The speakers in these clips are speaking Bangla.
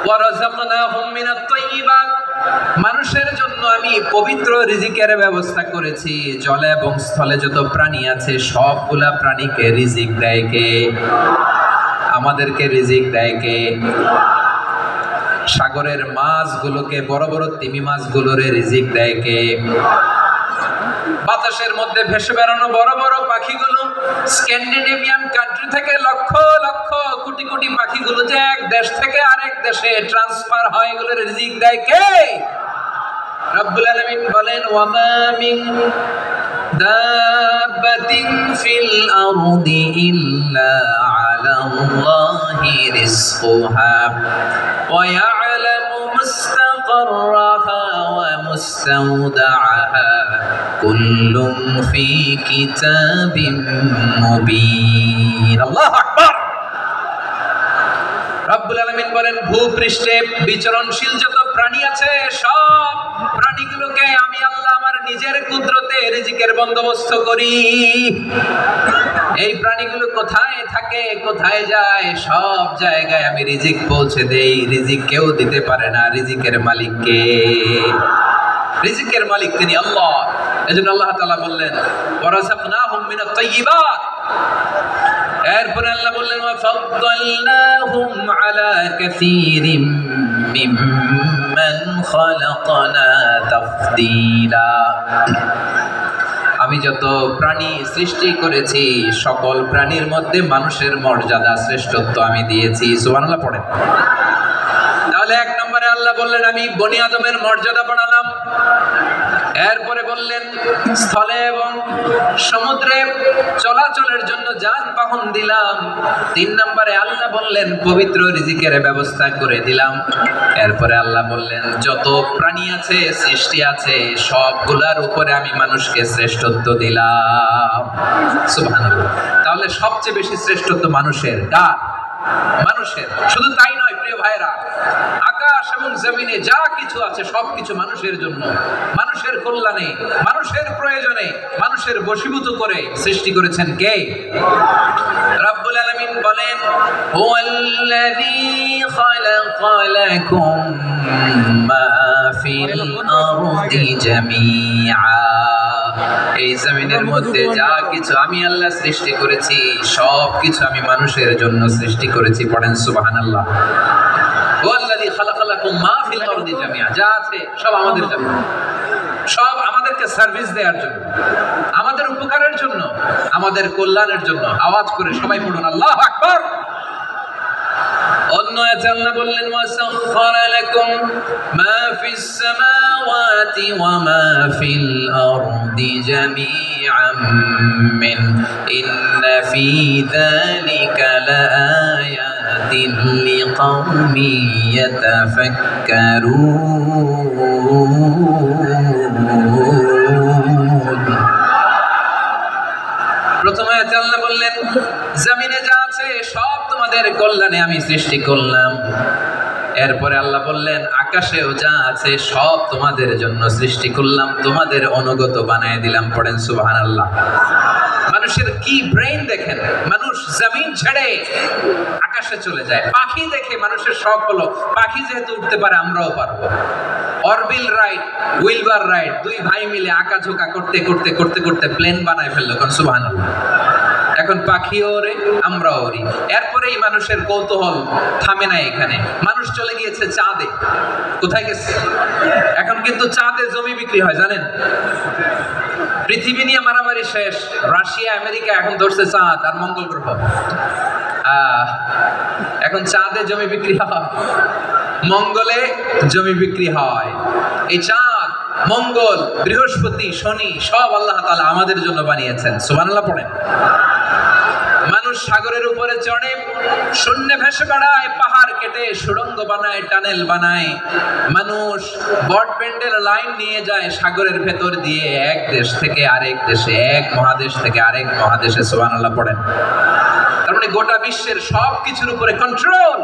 ওয়ারাযাকনাহুম মিনাত তাইয়্যিবাত, মানুষের জন্য আমি পবিত্র রিজিকের ব্যবস্থা করেছি। জলে এবং স্থলে যত প্রাণী আছে সবগুলা প্রাণীকে রিজিক দেয় কে? আমাদেরকে রিজিক দেয় কে? সাগরের মাছগুলোকে, বড় বড় তিমি মাছগুলোরে রিজিক দেয় কে? বাতাসের মধ্যে ভেসে বেড়ানো বড় বড় পাখিগুলো, স্ক্যান্ডিনেভিয়ান কান্ট্রি থেকে লক্ষ লক্ষ কোটি কোটি পাখিগুলো যে এক দেশ থেকে আরেক দেশে ট্রান্সফার হয়, এগুলোর রিজিক দেয় কে? রব্বুল আলামিন বলেন, ওয়ামা মিন দাব্বাতিন ফিল আরদি ইল্লা আলাল্লাহি রিজকুহা ওয়া ইয়ালামু মুস্তাকাররাহা ওয়া মুস্তাওদাআহা কুল্লুম ফি কিতাবিম মুবিন। আল্লাহু আকবার। রব্বুল আলামিন বলেন, ভূপৃষ্ঠে বিচরণশীল যত প্রাণী আছে সব প্রাণীগুলোকে আমি আল্লাহ আমার নিজের কুদরতে রিজিকের বন্দোবস্ত করি। এই প্রাণীগুলো কোথায় থাকে, কোথায় যায়, সব জায়গায় আমি রিজিক পৌঁছে দেই। রিজিক কেউ দিতে পারে না, রিজিকের মালিক কে? রিজিকের মালিক তিনি আল্লাহ। এজন্য আল্লাহ তাআলা বললেন, ওয়ারাযাকনাহুম মিনাত তাইয়্যিবাত। এরপরে আল্লাহ বললেন, ওয়াফাদ্দালনাহুম আলা কাসীরিম মিম্মান খালাকনা তাফদীলা। আমি যত প্রাণী সৃষ্টি করেছি সকল প্রাণীর মধ্যে মানুষের মর্যাদা শ্রেষ্ঠত্ব আমি দিয়েছি। সুবহানাল্লাহ পড়েন। তাহলে এক নম্বরে আল্লাহ বললেন আমি বনি আদমের মর্যাদা বাড়ালাম। এরপরে বললেন স্থলে এবং সমুদ্রে চলাচলের জন্য যানবাহন দিলাম। 3 নম্বরে আল্লাহ বললেন পবিত্র রিজিকের ব্যবস্থা করে দিলাম। এরপরে আল্লাহ বললেন যত প্রাণী আছে, সৃষ্টি আছে, সবগুলার উপরে আমি মানুষকে শ্রেষ্ঠত্ব দিলাম। সুবহানাল্লাহ। তাহলে সবচেয়ে বেশি শ্রেষ্ঠত্ব মানুষের। কার? মানুষের। শুধু তাই নয় প্রিয় ভাইরা, আকাশ এবং জমিনে যা কিছু আছে সবকিছু মানুষের জন্য, মানুষের কল্যাণে, মানুষের প্রয়োজনে, মানুষের বশীভূত করে সৃষ্টি করেছেন কে? রব্বুল আলামিন বলেন, হুয়াল্লাযী খালাকা লাকুম মা ফিল আরদি জামিআ। এই জমিনের মধ্যে যা কিছু আমি আল্লাহ সৃষ্টি করেছি সব কিছু আমি মানুষের জন্য সৃষ্টি করেছি। পড়েন সুবহানাল্লাহ। ওয়াল্লাযী খালাকা লাকুম মা ফিল আরদি জামিআ। যা আছে সব আমাদের জন্য, সব আমাদেরকে সার্ভিস দেওয়ার জন্য, আমাদের উপকারের জন্য, আমাদের কল্যাণের জন্য। আওয়াজ করে সবাই পড়ুন আল্লাহু আকবার। অন্য আয়াতে আল্লাহ বললেন, ওয়াসাখখারা লাকুম মা ফিস সামাওয়াতি ওয়া মা ফিল আরদি জামিআন মিন ইন্না ফি যালিকা লাআয়াতিন লিকাওমিন ইয়াতাফাক্কারুন। প্রথমে আল্লাহ বললেন জমিনে যা আছে সব তোমাদের কল্যাণে আমি সৃষ্টি করলাম। এরপরে আল্লাহ বললেন আকাশেও যা আছে সব তোমাদের জন্য সৃষ্টি করলাম, তোমাদের অনুগত বানায় দিলাম। পড়েন সুবহানাল্লাহ। মানুষের কি ব্রেইন দেখেন, মানুষ জমিন ছেড়ে আকাশে চলে যায়। পাখি দেখে মানুষের শখ হলো পাখি যেহেতু উঠতে পারে আমরাও পারবো। অরবিল রাইট, উইলবার রাইট, 2 ভাই মিলে আঁকাঝোঁকা করতে করতে করতে করতে প্লেন বানায় ফেললো। কোন সুবহানাল্লাহ। এখন পাখিও ওরে, আমরাও ওরি। এরপরেই মানুষের কৌতূহল থামে না এখানে। মানুষ চলে গিয়েছে চাঁদে। কোথায় গেছে? এখন কিন্তু চাঁদে জমি বিক্রি হয় জানেন। পৃথিবী নিয়ে মারামারি শেষ। রাশিয়া আমেরিকা এখন ধরছে চাঁদ আর মঙ্গল গ্রহ। এখন চাঁদে জমি বিক্রি হয়, মঙ্গলে জমি বিক্রি হয়। এই চাঁদ, মঙ্গল, বৃহস্পতি, শনি সব আল্লাহ তাআলা আমাদের জন্য বানিয়েছেন। সুবহানাল্লাহ পড়েন। মানুষ সাগরের উপরে চড়ে, শূন্যে ভেসে বেড়ায়, পাহাড় কেটে সুড়ঙ্গ বানায়, টানেল বানায়। মানুষ ব্রডব্যান্ডের লাইন নিয়ে যায় সাগরের ভেতর দিয়ে, এক দেশ থেকে আরেক দেশে, এক মহাদেশ থেকে আরেক মহাদেশে। সুবহানাল্লাহ পড়েন। তার মানে গোটা বিশ্বের সব কিছুর উপরে control,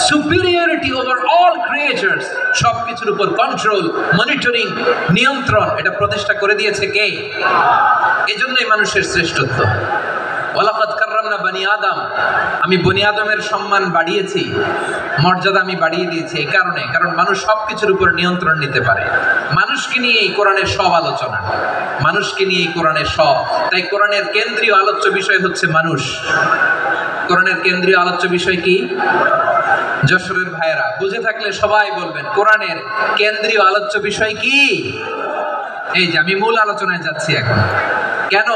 superiority over all creatures, সব কিছুর উপর কন্ট্রোল, মনিটরিং, নিয়ন্ত্রণ, এটা প্রতিষ্ঠা করে দিয়েছে কে? এজন্যই মানুষের শ্রেষ্ঠত্ব। ওয়ালাকাদ কাররামনা কারামনা বনি আদম, আমি বনি আদমের সম্মান বাড়িয়েছি, মর্যাদা আমি বাড়িয়ে দিয়েছি এই কারণে, কারণ মানুষ সবকিছুর উপর নিয়ন্ত্রণ নিতে পারে। মানুষকে নিয়ে এই কোরআনের সব আলোচনা, মানুষকে নিয়ে এই কোরআনের সব। তাই কোরআনের কেন্দ্রীয় আলোচ্য বিষয় হচ্ছে মানুষ। কোরআনের কেন্দ্রীয় আলোচ্য বিষয় কি? যশোরের ভাইয়েরা বুঝে থাকলে সবাই বলবেন কোরআনের কেন্দ্রীয় আলোচ্য বিষয় কি? এই যে আমি মূল আলোচনায় যাচ্ছি এখন। কেন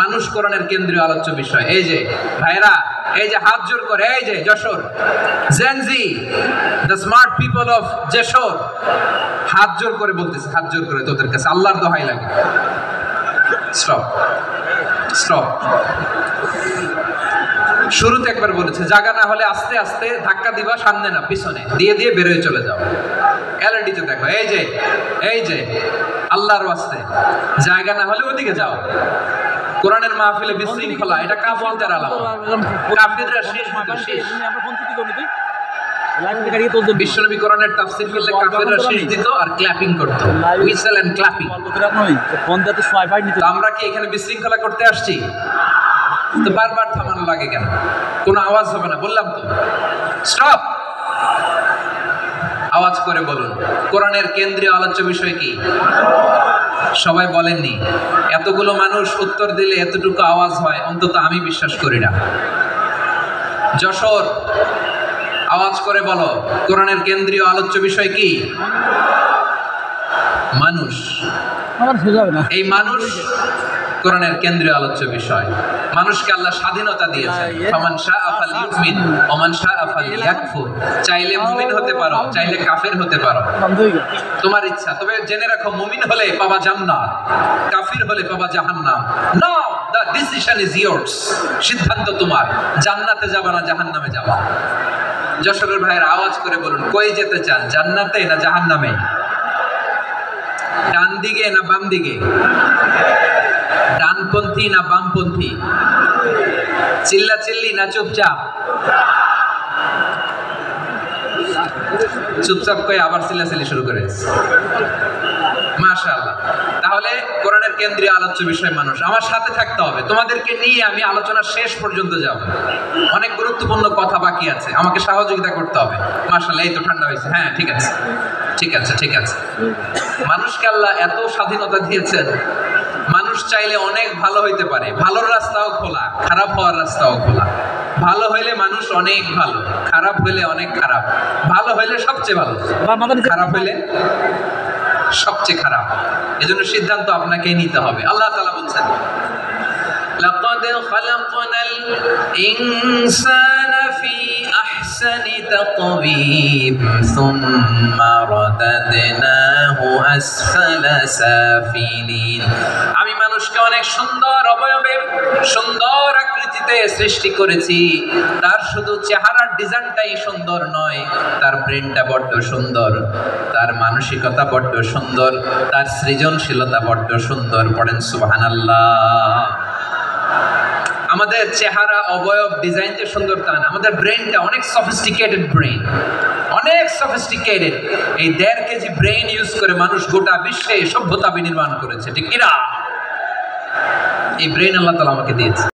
মানুষ কোরআনের কেন্দ্রীয় আলোচ্য বিষয়? এই যে ভাইয়েরা, এই যে হাত জোর করে, এই যে Jessore Gen Z, the smart people of Jessore, হাত জোর করে বলতেছে, হাত জোর করে তোদের কাছে আল্লাহর দোহাই লাগে, স্টপ স্টপ। শুরুতে একবার বলেছে জায়গা না হলে আস্তে আস্তে ধাক্কা দিবা, সামনে না পিছনে, দিয়ে দিয়ে বেরোয় চলে যাও। এলএডিতে দেখো, এই যে এই যে আল্লাহর ওয়াস্তে জায়গা না হলে ওদিকে যাও। কোরআনের মাহফিলে বিশৃঙ্খলা, এটা কাফিরদের আলামত। কাফিররা শেষ দিত, শেষ। বিশ্বনবী কোরআনের তাফসীর করলে কাফিররা শেষ দিত আর ক্ল্যাপিং করত, হুইসেল এন্ড ক্ল্যাপিং। আমরা কি এখানে বিশৃঙ্খলা করতে আসছি? তো বারবার থামানো লাগে কেন? কোনো আওয়াজ হবে না, বললাম তো স্টপ। আওয়াজ করে বলুন কোরআনের কেন্দ্রীয় আলোচ্য বিষয় কি? সবাই বলেননি। এতগুলো মানুষ উত্তর দিলে এতটুকু আওয়াজ হয়, অন্তত আমি বিশ্বাস করি না। যশোর আওয়াজ করে বলো কোরআনের কেন্দ্রীয় আলোচ্য বিষয় কি? মানুষ। এই মানুষ কোরআনের কেন্দ্রীয় আলোচ্য বিষয়। মানুষকে আল্লাহ স্বাধীনতা দিয়েছেন, ফামান শাআ ফালইউমিন ওয়া মান শাআ ফালইয়াকফুর। চাইলে মুমিন হতে পারো, চাইলে কাফের হতে পারো, তোমার ইচ্ছা। তবে জেনে রাখো, মুমিন হলে পাবা জান্নাত, কাফির হলে পাবা জাহান্নাম। নাও দ্য ডিসিশন ইজ ইয়ার্স। সিদ্ধান্ত তোমার, জান্নাতে যাবা না জাহান্নামে যাবা। যশোরের ভাইয়ের আওয়াজ করে বলুন কই যেতে চান, জান্নাতে না জাহান্নামে? ডান দিকে না বাম দিকে? ডানপন্থী না বামপন্থী? চিল্লা চিল্লি না চুপচাপ? চুপচাপ কয়ে আবার চিল্লাচিল্লি শুরু করে। মাশাআল্লাহ। তাহলে কোরআনের কেন্দ্রীয় আলোচ্য বিষয় মানুষ। আমার সাথে থাকতে হবে, তোমাদেরকে নিয়ে আমি আলোচনা শেষ পর্যন্ত যাব। অনেক গুরুত্বপূর্ণ কথা বাকি আছে, আমাকে সহযোগিতা করতে হবে। মাশাআল্লাহ, এই তো ঠান্ডা হয়েছে। হ্যাঁ ঠিক আছে ঠিক আছে ঠিক আছে। মানুষকে আল্লাহ এত স্বাধীনতা দিয়েছেন, মানুষ চাইলে অনেক ভালো হইতে পারে। ভালোর রাস্তাও খোলা, খারাপ হওয়ার রাস্তাও খোলা। ভালো হইলে মানুষ অনেক ভালো, খারাপ হইলে অনেক খারাপ। ভালো হইলে সবচেয়ে ভালো, খারাপ হইলে সবচেয়ে খারাপ। এজন্য সিদ্ধান্ত আপনাকেই নিতে হবে। আল্লাহ তাআলা বলছেন লাকাদ খালাকনাল ইনসানা ফি আহসানি তাকওয়িম সুম্মা রাদাদনাহু আসফালা সাফিলিন। আমি মানুষকে অনেক সুন্দর অবয়বে, সুন্দর আকৃতিতে সৃষ্টি করেছি। তার শুধু চেহারার ডিজাইনটাই সুন্দর নয়, তার ব্রেনটা বড্ড সুন্দর, তার মানসিকতা বড্ড সুন্দর, তার সৃজনশীলতা বড্ড সুন্দর। পড়েন সুবহানাল্লাহ। আমাদের চেহারা, অবয়ব, ডিজাইন যে সুন্দর তা না, আমাদের ব্রেনটা অনেক সফিস্টিকেটেড ব্রেন, অনেক সফিস্টিকেটেড। এই 1.5 কেজি ব্রেন ইউজ করে মানুষ গোটা বিশ্বে সভ্যতা বিনির্মাণ করেছে, ঠিক কিনা? এই ব্রেন আল্লাহ তাআলা আমাকে দিয়েছে।